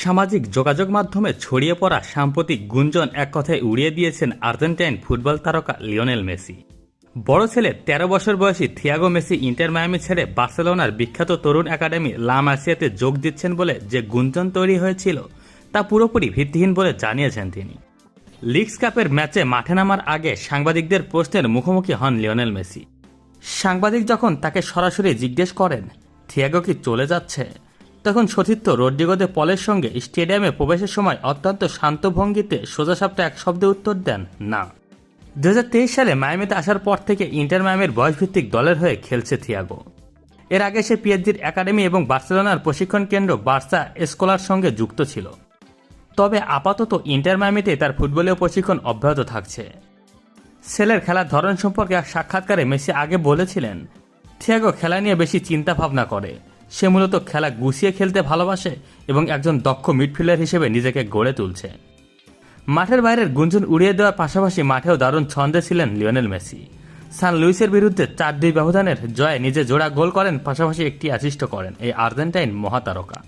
সামাজিক যোগাযোগ মাধ্যমে ছড়িয়ে পড়া সাম্প্রতিক গুঞ্জন এক কথায় উড়িয়ে দিয়েছেন আর্জেন্টাইন ফুটবল তারকা লিওনেল মেসি। বড় ছেলে ১৩ বছর বয়সী থিয়াগো মেসি ইন্টার মায়ামি ছেড়ে বার্সেলোনার বিখ্যাত তরুণ একাডেমি লা মাসিয়াতে যোগ দিচ্ছেন বলে যে গুঞ্জন তৈরি হয়েছিল তা পুরোপুরি ভিত্তিহীন বলে জানিয়েছেন তিনি। লিগস কাপের ম্যাচে মাঠে নামার আগে সাংবাদিকদের প্রশ্নের মুখোমুখি হন লিওনেল মেসি। সাংবাদিক যখন তাকে সরাসরি জিজ্ঞেস করেন থিয়াগো কি চলে যাচ্ছে, তখন সতীর্থ রদ্রিগো দে পলের সঙ্গে স্টেডিয়ামে প্রবেশের সময় অত্যন্ত শান্ত ভঙ্গিতে সোজাসাপটা এক শব্দে উত্তর দেন, না। ২০২৩ সালে মায়ামিতে আসার পর থেকে ইন্টার মায়ামির বয়সভিত্তিক দলের হয়ে খেলছে থিয়াগো। এর আগে সে পিএসজির একাডেমি এবং বার্সেলোনার প্রশিক্ষণ কেন্দ্র বার্সা এসকোলার সঙ্গে যুক্ত ছিল। তবে আপাতত ইন্টার মায়ামিতে তার ফুটবলীয় প্রশিক্ষণ অব্যাহত থাকছে। ছেলের খেলার ধরন সম্পর্কে এক সাক্ষাৎকারে মেসি আগে বলেছিলেন, থিয়াগো খেলা নিয়ে বেশি চিন্তা ভাবনা করে। সে মূলত খেলা গুছিয়ে খেলতে ভালোবাসে এবং একজন দক্ষ মিডফিল্ডার হিসেবে নিজেকে গড়ে তুলছে। মাঠের বাইরের গুঞ্জন উড়িয়ে দেওয়ার পাশাপাশি মাঠেও দারুণ ছন্দে ছিলেন লিওনেল মেসি। সান লুইসের বিরুদ্ধে ৪-২ ব্যবধানের জয়ে নিজে জোড়া গোল করেন, পাশাপাশি একটি অ্যাসিস্টও করেন এই আর্জেন্টাইন মহাতারকা।